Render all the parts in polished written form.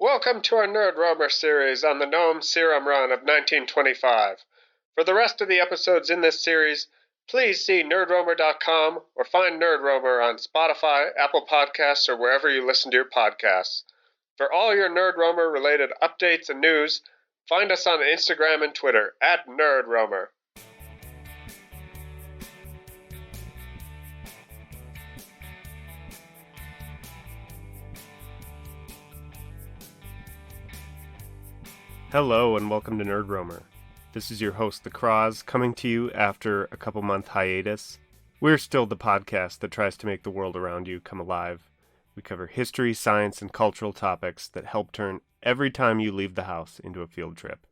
Welcome to our Nerd Roamer series on the Nome Serum run of 1925. For the rest of the episodes in this series, please see nerdroamer.com or find Nerd Roamer on Spotify, Apple Podcasts, or wherever you listen to your podcasts. For all your Nerd Roamer related updates and news, find us on Instagram and Twitter at Nerd Roamer. Hello and welcome to Nerd Roamer. This is your host, The Croz, coming to you after a couple-month hiatus. We're still the podcast that tries to make the world around you come alive. We cover history, science, and cultural topics that help turn every time you leave the house into a field trip.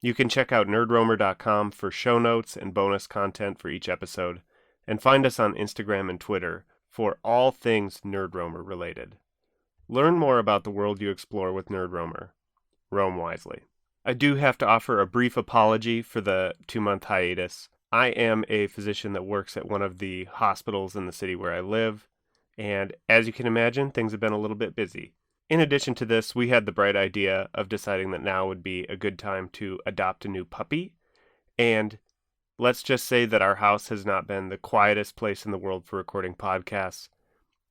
You can check out nerdroamer.com for show notes and bonus content for each episode, and find us on Instagram and Twitter for all things Nerd Roamer related. Learn more about the world you explore with Nerd Roamer. Roam wisely. I do have to offer a brief apology for the 2-month hiatus. I am a physician that works at one of the hospitals in the city where I live, and as you can imagine, things have been a little bit busy. In addition to this, we had the bright idea of deciding that now would be a good time to adopt a new puppy, and let's just say that our house has not been the quietest place in the world for recording podcasts.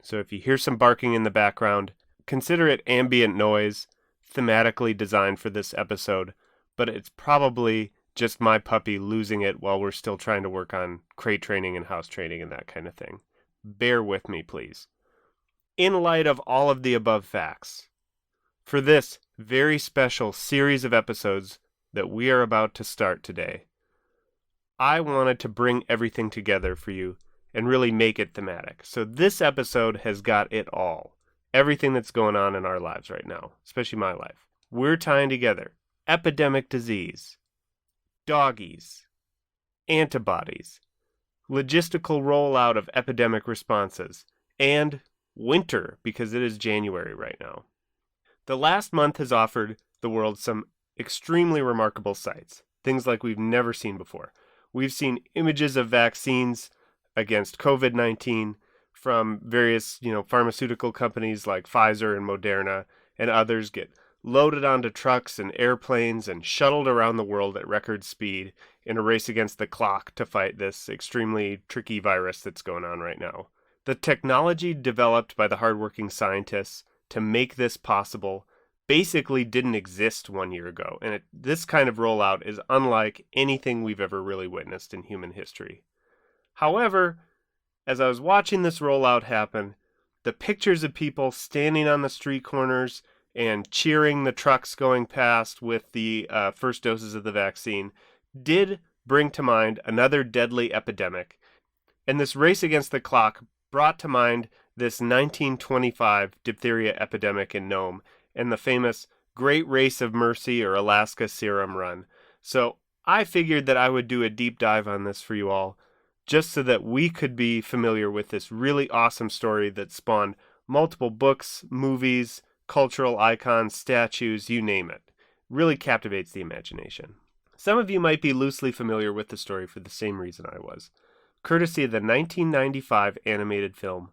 So if you hear some barking in the background, consider it ambient noise, thematically designed for this episode, but it's probably just my puppy losing it while we're still trying to work on crate training and house training and that kind of thing. Bear with me, please. In light of all of the above facts, for this very special series of episodes that we are about to start today, I wanted to bring everything together for you and really make it thematic. So this episode has got it all. Everything that's going on in our lives right now, especially my life. We're tying together epidemic disease, doggies, antibodies, logistical rollout of epidemic responses, and winter, because it is January right now. The last month has offered the world some extremely remarkable sights, things like we've never seen before. We've seen images of vaccines against COVID-19, from various, pharmaceutical companies like Pfizer and Moderna and others get loaded onto trucks and airplanes and shuttled around the world at record speed in a race against the clock to fight this extremely tricky virus that's going on right now. The technology developed by the hardworking scientists to make this possible basically didn't exist 1 year ago, and this kind of rollout is unlike anything we've ever really witnessed in human history. However, as I was watching this rollout happen, the pictures of people standing on the street corners and cheering the trucks going past with the first doses of the vaccine did bring to mind another deadly epidemic. And this race against the clock brought to mind this 1925 diphtheria epidemic in Nome and the famous Great Race of Mercy or Alaska Serum run. So I figured that I would do a deep dive on this for you all, just so that we could be familiar with this really awesome story that spawned multiple books, movies, cultural icons, statues, you name it. Really captivates the imagination. Some of you might be loosely familiar with the story for the same reason I was, courtesy of the 1995 animated film,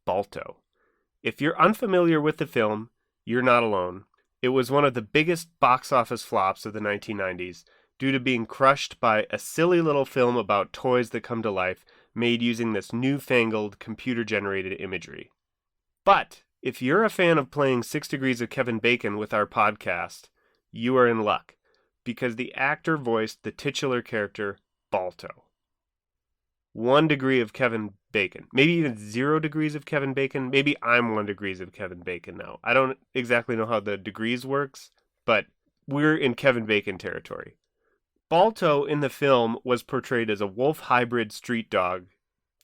Balto. If you're unfamiliar with the film, you're not alone. It was one of the biggest box office flops of the 1990s, due to being crushed by a silly little film about toys that come to life made using this newfangled computer-generated imagery. But if you're a fan of playing 6 Degrees of Kevin Bacon with our podcast, you are in luck, because the actor voiced the titular character, Balto. 1 degree of Kevin Bacon, maybe even 0 degrees of Kevin Bacon. Maybe I'm 1 degree of Kevin Bacon now. I don't exactly know how the degrees works, but we're in Kevin Bacon territory. Balto in the film was portrayed as a wolf hybrid street dog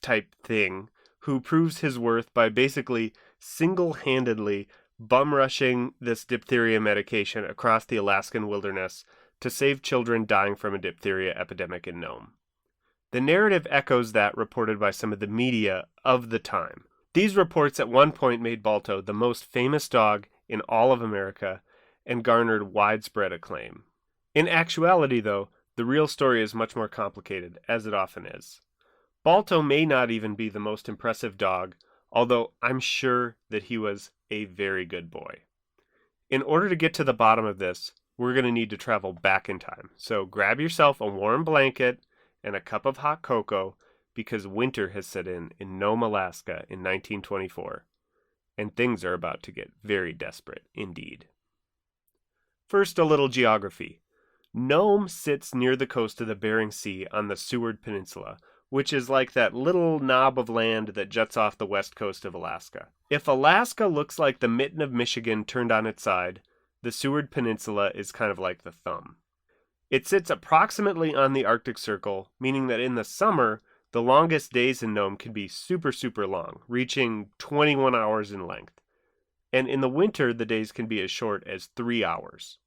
type thing who proves his worth by basically single-handedly bum-rushing this diphtheria medication across the Alaskan wilderness to save children dying from a diphtheria epidemic in Nome. The narrative echoes that reported by some of the media of the time. These reports at one point made Balto the most famous dog in all of America and garnered widespread acclaim. In actuality, though, the real story is much more complicated, as it often is. Balto may not even be the most impressive dog, although I'm sure that he was a very good boy. In order to get to the bottom of this, we're going to need to travel back in time. So grab yourself a warm blanket and a cup of hot cocoa, because winter has set in Nome, Alaska in 1924, and things are about to get very desperate indeed. First, a little geography. Nome sits near the coast of the Bering Sea on the Seward Peninsula, which is like that little knob of land that juts off the west coast of Alaska. If Alaska looks like the mitten of Michigan turned on its side, the Seward Peninsula is kind of like the thumb. It sits approximately on the Arctic Circle, meaning that in the summer, the longest days in Nome can be super, super long, reaching 21 hours in length. And in the winter, the days can be as short as 3 hours.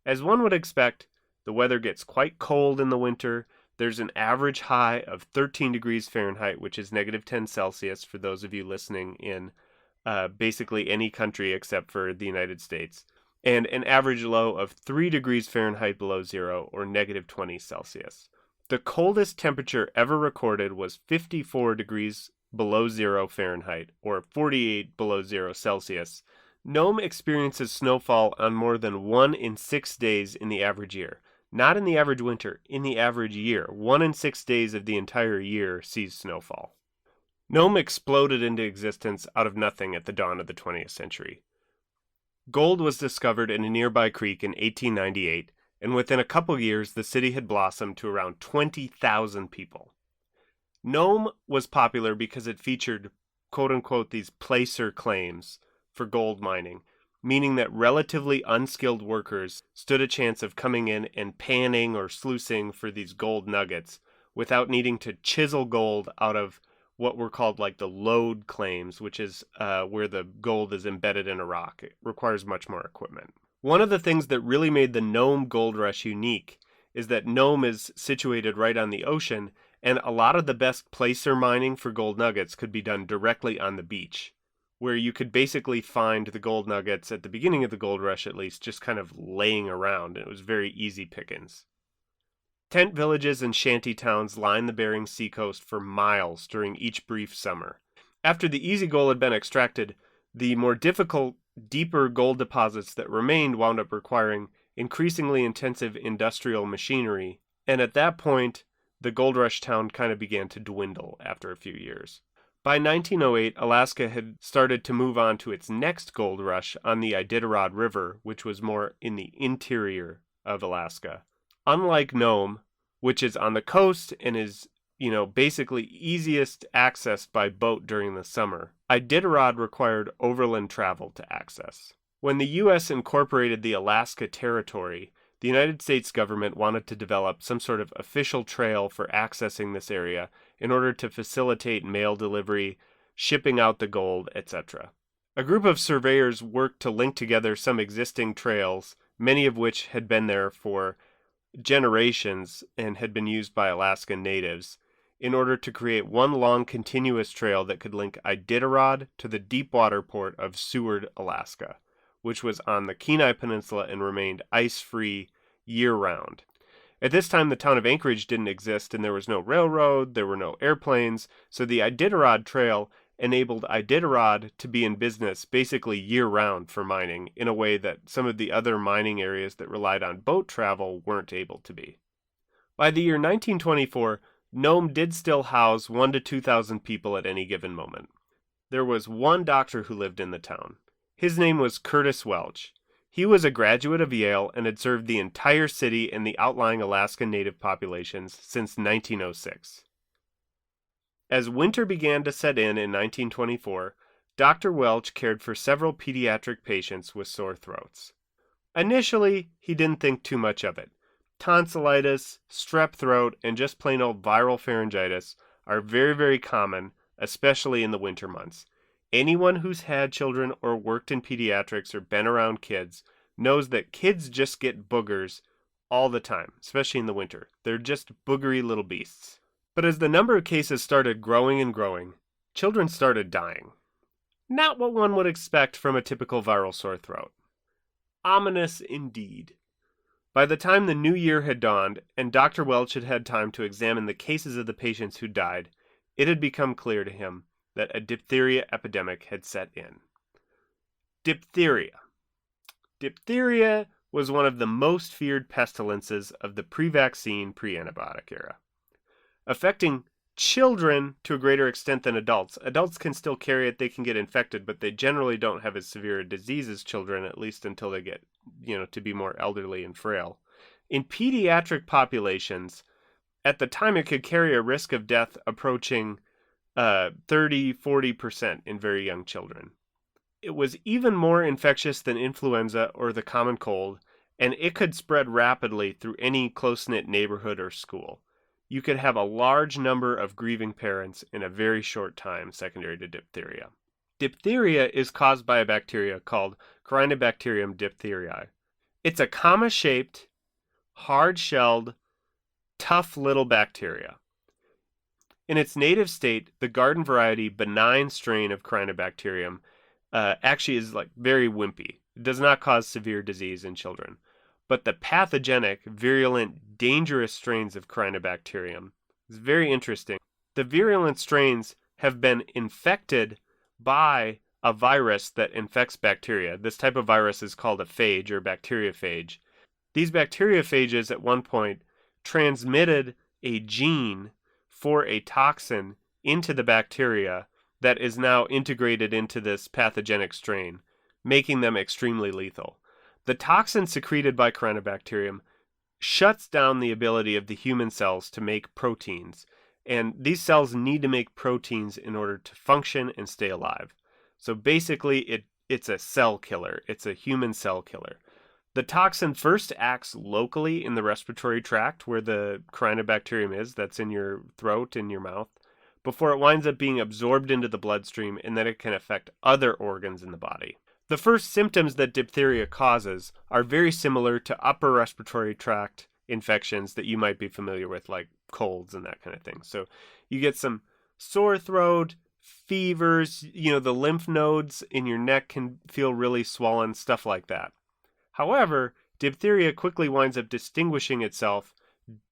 As one would expect, the weather gets quite cold in the winter. There's an average high of 13 degrees Fahrenheit, which is negative 10 Celsius for those of you listening in basically any country except for the United States, and an average low of 3 degrees Fahrenheit below zero, or negative 20 Celsius. The coldest temperature ever recorded was 54 degrees below zero Fahrenheit, or 48 below zero Celsius. Nome experiences snowfall on more than 1 in 6 days in the average year. Not in the average winter, in the average year. 1 in 6 days of the entire year sees snowfall. Nome exploded into existence out of nothing at the dawn of the 20th century. Gold was discovered in a nearby creek in 1898, and within a couple years the city had blossomed to around 20,000 people. Nome was popular because it featured, quote-unquote, these placer claims for gold mining, meaning that relatively unskilled workers stood a chance of coming in and panning or sluicing for these gold nuggets without needing to chisel gold out of what were called like the lode claims, which is where the gold is embedded in a rock. It requires much more equipment. One of the things that really made the Nome gold rush unique is that Nome is situated right on the ocean, and a lot of the best placer mining for gold nuggets could be done directly on the beach, where you could basically find the gold nuggets at the beginning of the gold rush, at least, just kind of laying around, and it was very easy pickings. Tent villages and shanty towns line the Bering Sea coast for miles during each brief summer. After the easy gold had been extracted, the more difficult, deeper gold deposits that remained wound up requiring increasingly intensive industrial machinery, and at that point, the gold rush town kind of began to dwindle after a few years. By 1908, Alaska had started to move on to its next gold rush on the Iditarod River, which was more in the interior of Alaska. Unlike Nome, which is on the coast and is, basically easiest accessed by boat during the summer, Iditarod required overland travel to access. When the U.S. incorporated the Alaska Territory, the United States government wanted to develop some sort of official trail for accessing this area in order to facilitate mail delivery, shipping out the gold, etc. A group of surveyors worked to link together some existing trails, many of which had been there for generations and had been used by Alaskan natives, in order to create one long continuous trail that could link Iditarod to the deepwater port of Seward, Alaska, which was on the Kenai Peninsula and remained ice-free year-round. At this time, the town of Anchorage didn't exist, and there was no railroad, there were no airplanes, so the Iditarod Trail enabled Iditarod to be in business basically year-round for mining, in a way that some of the other mining areas that relied on boat travel weren't able to be. By the year 1924, Nome did still house 1,000 to 2,000 people at any given moment. There was one doctor who lived in the town. His name was Curtis Welch. He was a graduate of Yale and had served the entire city and the outlying Alaskan native populations since 1906. As winter began to set in 1924, Dr. Welch cared for several pediatric patients with sore throats. Initially, he didn't think too much of it. Tonsillitis, strep throat, and just plain old viral pharyngitis are very, very common, especially in the winter months. Anyone who's had children or worked in pediatrics or been around kids knows that kids just get boogers all the time, especially in the winter. They're just boogery little beasts. But as the number of cases started growing and growing, children started dying. Not what one would expect from a typical viral sore throat. Ominous indeed. By the time the new year had dawned, and Dr. Welch had had time to examine the cases of the patients who died, it had become clear to him that a diphtheria epidemic had set in. Diphtheria. Diphtheria was one of the most feared pestilences of the pre-vaccine, pre-antibiotic era, affecting children to a greater extent than adults. Adults can still carry it, they can get infected, but they generally don't have as severe a disease as children, at least until they get, to be more elderly and frail. In pediatric populations, at the time, it could carry a risk of death approaching 30-40% in very young children. It was even more infectious than influenza or the common cold, and it could spread rapidly through any close-knit neighborhood or school. You could have a large number of grieving parents in a very short time secondary to diphtheria. Diphtheria is caused by a bacteria called Corynebacterium diphtheriae. It's a comma-shaped, hard-shelled, tough little bacteria. In its native state, the garden variety benign strain of Corynebacterium actually is very wimpy. It does not cause severe disease in children. But the pathogenic, virulent, dangerous strains of Corynebacterium is very interesting. The virulent strains have been infected by a virus that infects bacteria. This type of virus is called a phage or bacteriophage. These bacteriophages at one point transmitted a gene for a toxin into the bacteria that is now integrated into this pathogenic strain, making them extremely lethal. The toxin secreted by Corynebacterium shuts down the ability of the human cells to make proteins, and these cells need to make proteins in order to function and stay alive. So basically, it's a cell killer. It's a human cell killer. The toxin first acts locally in the respiratory tract where the Corynebacterium is, that's in your throat, in your mouth, before it winds up being absorbed into the bloodstream, and then it can affect other organs in the body. The first symptoms that diphtheria causes are very similar to upper respiratory tract infections that you might be familiar with, like colds and that kind of thing. So you get some sore throat, fevers, the lymph nodes in your neck can feel really swollen, stuff like that. However, diphtheria quickly winds up distinguishing itself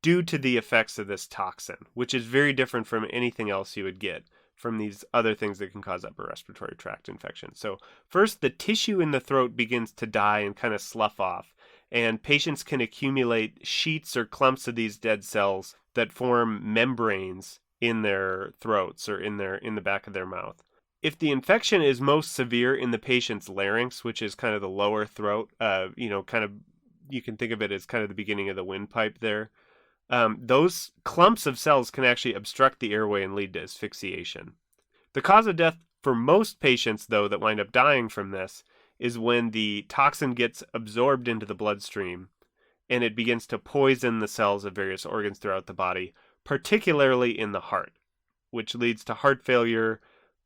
due to the effects of this toxin, which is very different from anything else you would get from these other things that can cause upper respiratory tract infections. So first, the tissue in the throat begins to die and kind of slough off, and patients can accumulate sheets or clumps of these dead cells that form membranes in their throats or in the back of their mouth. If the infection is most severe in the patient's larynx, which is kind of the lower throat, you can think of it as kind of the beginning of the windpipe there, those clumps of cells can actually obstruct the airway and lead to asphyxiation. The cause of death for most patients, though, that wind up dying from this is when the toxin gets absorbed into the bloodstream and it begins to poison the cells of various organs throughout the body, particularly in the heart, which leads to heart failure,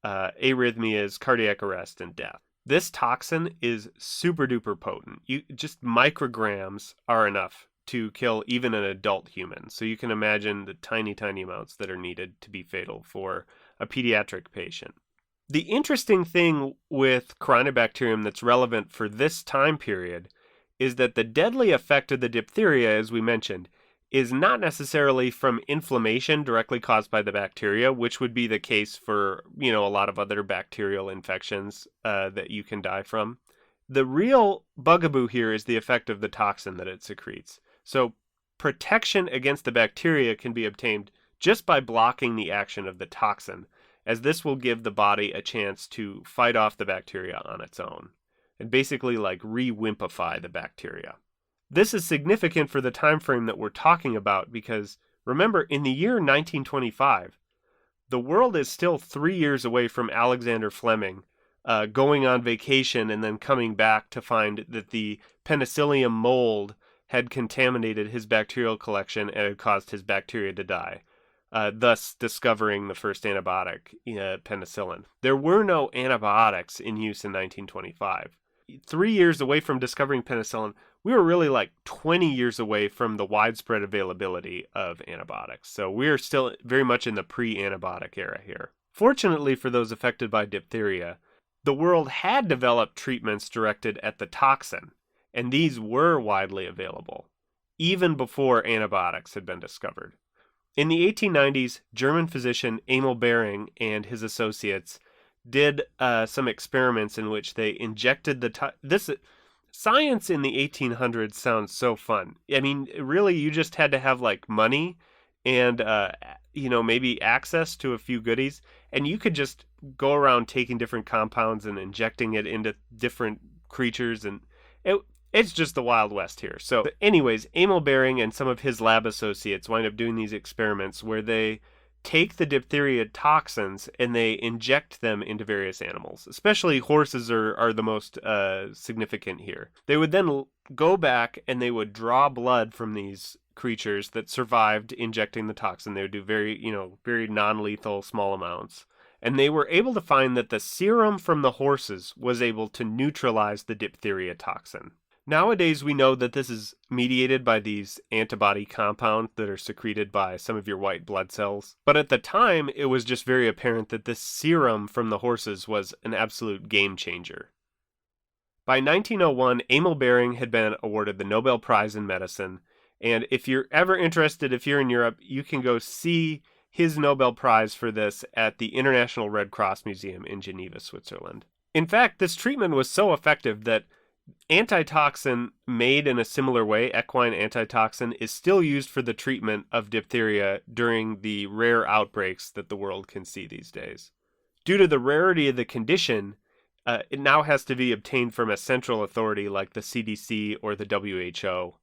arrhythmias, cardiac arrest, and death. This toxin is super duper potent. Just micrograms are enough to kill even an adult human. So you can imagine the tiny, tiny amounts that are needed to be fatal for a pediatric patient. The interesting thing with Corynebacterium that's relevant for this time period is that the deadly effect of the diphtheria, as we mentioned, is not necessarily from inflammation directly caused by the bacteria, which would be the case for, a lot of other bacterial infections that you can die from. The real bugaboo here is the effect of the toxin that it secretes. So protection against the bacteria can be obtained just by blocking the action of the toxin, as this will give the body a chance to fight off the bacteria on its own, and basically re-wimpify the bacteria. This is significant for the time frame that we're talking about because, remember, in the year 1925, the world is still 3 years away from Alexander Fleming going on vacation and then coming back to find that the penicillium mold had contaminated his bacterial collection and had caused his bacteria to die, thus discovering the first antibiotic, penicillin. There were no antibiotics in use in 1925. 3 years away from discovering penicillin, we were really 20 years away from the widespread availability of antibiotics. So we're still very much in the pre-antibiotic era here. Fortunately for those affected by diphtheria, the world had developed treatments directed at the toxin, and these were widely available, even before antibiotics had been discovered. In the 1890s, German physician Emil Bering and his associates did some experiments in which they injected Science in the 1800s sounds so fun. I mean, really, you just had to have like money and, maybe access to a few goodies, and you could just go around taking different compounds and injecting it into different creatures, and it's just the Wild West here. So, anyways, Emil Bering and some of his lab associates wind up doing these experiments where they take the diphtheria toxins and they inject them into various animals. Especially horses are the most significant here. They would then go back and they would draw blood from these creatures that survived injecting the toxin. They would do very non-lethal small amounts. And they were able to find that the serum from the horses was able to neutralize the diphtheria toxin. Nowadays, we know that this is mediated by these antibody compounds that are secreted by some of your white blood cells. But at the time, it was just very apparent that this serum from the horses was an absolute game changer. By 1901, Emil Bering had been awarded the Nobel Prize in Medicine. And if you're ever interested, if you're in Europe, you can go see his Nobel Prize for this at the International Red Cross Museum in Geneva, Switzerland. In fact, this treatment was so effective that antitoxin made in a similar way, equine antitoxin, is still used for the treatment of diphtheria during the rare outbreaks that the world can see these days. Due to the rarity of the condition, it now has to be obtained from a central authority like the CDC or the WHO.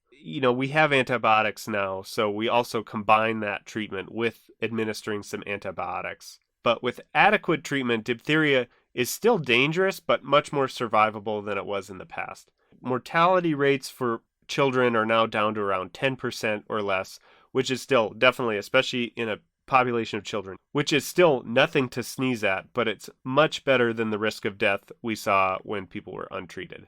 We have antibiotics now, so we also combine that treatment with administering some antibiotics. But with adequate treatment, diphtheria is still dangerous, but much more survivable than it was in the past. Mortality rates for children are now down to around 10% or less, which is still definitely, especially in a population of children, which is still nothing to sneeze at, but it's much better than the risk of death we saw when people were untreated.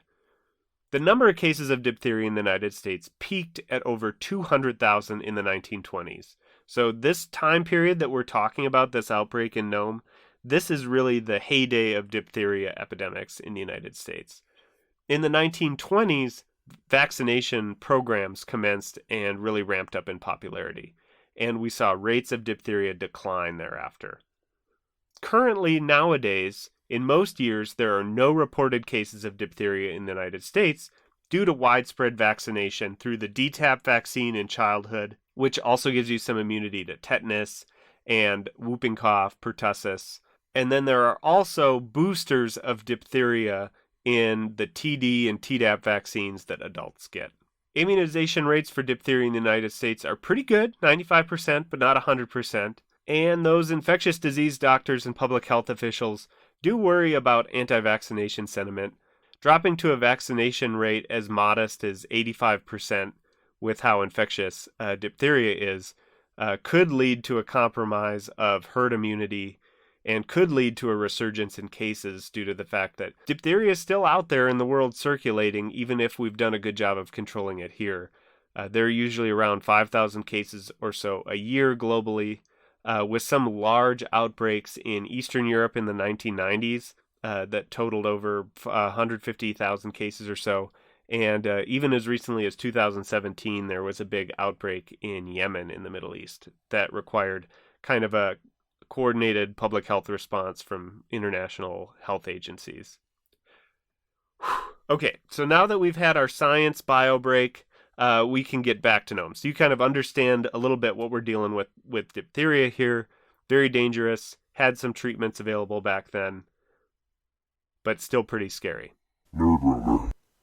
The number of cases of diphtheria in the United States peaked at over 200,000 in the 1920s. So this time period that we're talking about, this outbreak in Nome, this is really the heyday of diphtheria epidemics in the United States. In the 1920s, vaccination programs commenced and really ramped up in popularity, and we saw rates of diphtheria decline thereafter. Currently, nowadays, in most years, there are no reported cases of diphtheria in the United States due to widespread vaccination through the DTaP vaccine in childhood, which also gives you some immunity to tetanus and whooping cough, pertussis. And then there are also boosters of diphtheria in the TD and Tdap vaccines that adults get. Immunization rates for diphtheria in the United States are pretty good, 95%, but not 100%. And those infectious disease doctors and public health officials do worry about anti-vaccination sentiment. Dropping to a vaccination rate as modest as 85% with how infectious diphtheria is could lead to a compromise of herd immunity and could lead to a resurgence in cases due to the fact that diphtheria is still out there in the world circulating, even if we've done a good job of controlling it here. There are usually around 5,000 cases or so a year globally, with some large outbreaks in Eastern Europe in the 1990s that totaled over 150,000 cases or so. And even as recently as 2017, there was a big outbreak in Yemen in the Middle East that required kind of a coordinated public health response from international health agencies. Okay, so now that we've had our science bio break, we can get back to Nome. So you kind of understand a little bit what we're dealing with diphtheria here. Very dangerous, had some treatments available back then, but still pretty scary.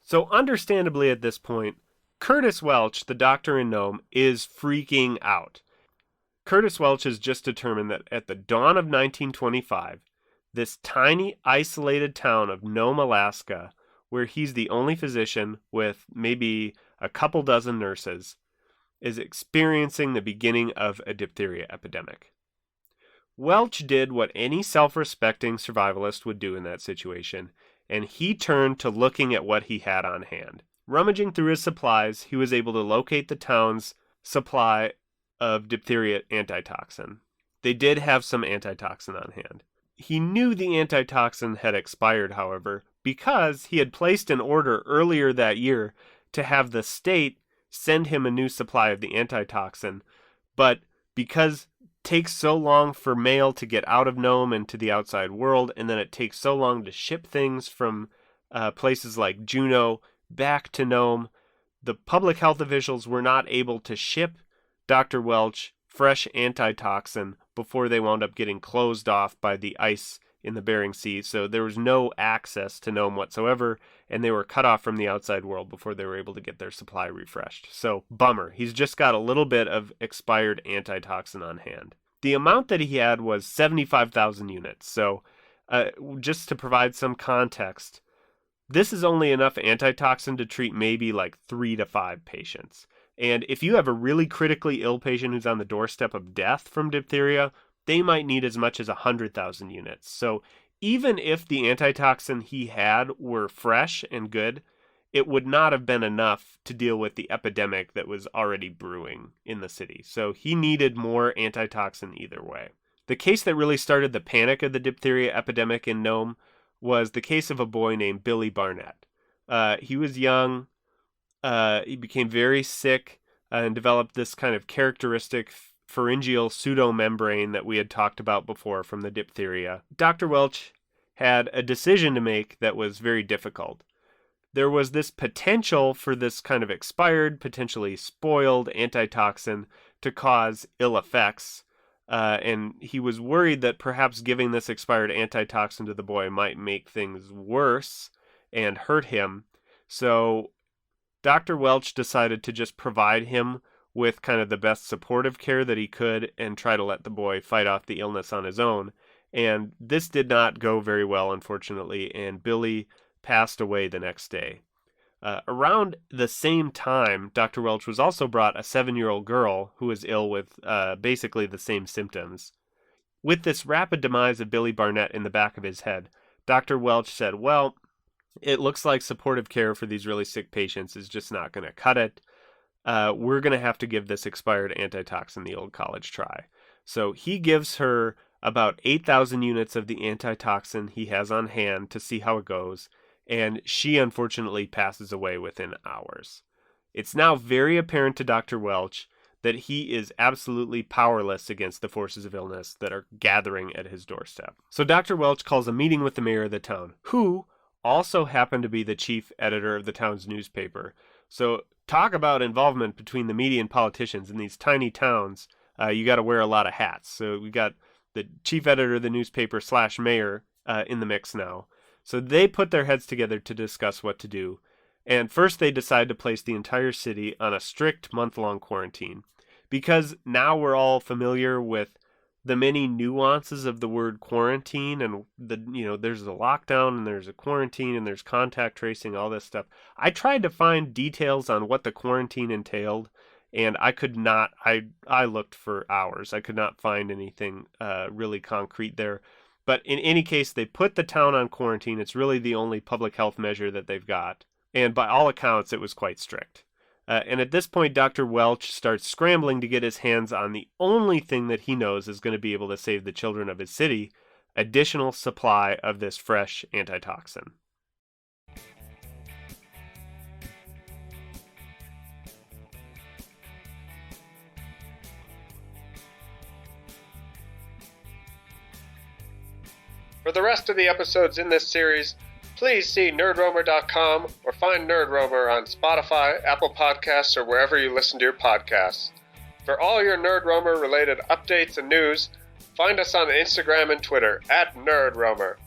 So understandably at this point, Curtis Welch, the doctor in Nome, is freaking out. Curtis Welch has just determined that at the dawn of 1925, this tiny isolated town of Nome, Alaska, where he's the only physician with maybe a couple dozen nurses, is experiencing the beginning of a diphtheria epidemic. Welch did what any self-respecting survivalist would do in that situation, and he turned to looking at what he had on hand. Rummaging through his supplies, he was able to locate the town's supply of diphtheria antitoxin. They did have some antitoxin on hand. He knew the antitoxin had expired, however, because he had placed an order earlier that year to have the state send him a new supply of the antitoxin, but because it takes so long for mail to get out of Nome and to the outside world, and then it takes so long to ship things from places like Juneau back to Nome. The public health officials were not able to ship Dr. Welch fresh antitoxin before they wound up getting closed off by the ice in the Bering Sea, so there was no access to Nome whatsoever, and they were cut off from the outside world before they were able to get their supply refreshed. So, bummer. He's just got a little bit of expired antitoxin on hand. The amount that he had was 75,000 units, so just to provide some context, this is only enough antitoxin to treat maybe like 3 to 5 patients. And if you have a really critically ill patient who's on the doorstep of death from diphtheria, they might need as much as 100,000 units. So even if the antitoxin he had were fresh and good, it would not have been enough to deal with the epidemic that was already brewing in the city. So he needed more antitoxin either way. The case that really started the panic of the diphtheria epidemic in Nome was the case of a boy named Billy Barnett. He was young. He became very sick and developed this kind of characteristic pharyngeal pseudomembrane that we had talked about before from the diphtheria. Dr. Welch had a decision to make that was very difficult. There was this potential for this kind of expired, potentially spoiled antitoxin to cause ill effects, and he was worried that perhaps giving this expired antitoxin to the boy might make things worse and hurt him. So Dr. Welch decided to just provide him with kind of the best supportive care that he could and try to let the boy fight off the illness on his own. And this did not go very well, unfortunately, and Billy passed away the next day. Around the same time, Dr. Welch was also brought a 7-year-old girl who was ill with basically the same symptoms. With this rapid demise of Billy Barnett in the back of his head, Dr. Welch said, well, it looks like supportive care for these really sick patients is just not going to cut it. We're going to have to give this expired antitoxin the old college try. So he gives her about 8,000 units of the antitoxin he has on hand to see how it goes, and she unfortunately passes away within hours. It's now very apparent to Dr. Welch that he is absolutely powerless against the forces of illness that are gathering at his doorstep. So Dr. Welch calls a meeting with the mayor of the town, who also happened to be the chief editor of the town's newspaper. So talk about involvement between the media and politicians in these tiny towns. You got to wear a lot of hats. So we got the chief editor of the newspaper / mayor in the mix now. So they put their heads together to discuss what to do. And first they decide to place the entire city on a strict month-long quarantine. Because now we're all familiar with the many nuances of the word quarantine, and there's a lockdown and there's a quarantine and there's contact tracing, all this stuff. I tried to find details on what the quarantine entailed, and I could not. I looked for hours. I could not find anything really concrete there. But in any case, they put the town on quarantine. It's really the only public health measure that they've got, and by all accounts, it was quite strict. And at this point, Dr. Welch starts scrambling to get his hands on the only thing that he knows is going to be able to save the children of his city, additional supply of this fresh antitoxin. For the rest of the episodes in this series, please see nerdromer.com or find Nerdromer on Spotify, Apple Podcasts, or wherever you listen to your podcasts. For all your Nerdromer related updates and news, find us on Instagram and Twitter @Nerdromer.